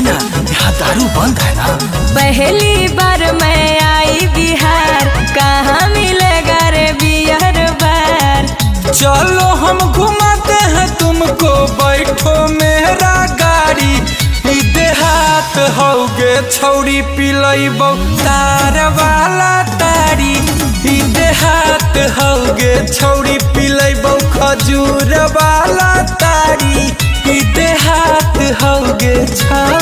ना, यहाँ दारू बंद है ना। पहली बार मैं आई बिहार, कहाँ मिलेगा रे बियर बार। चलो हम घुमाते हैं तुमको, बैठो मेरा गाड़ी। देहात होगे छौरी पिलैबौ तार वाला तारी। देहात होगे छौरी पिलैबौ खजूर वाला तारी। देहात होगे छौ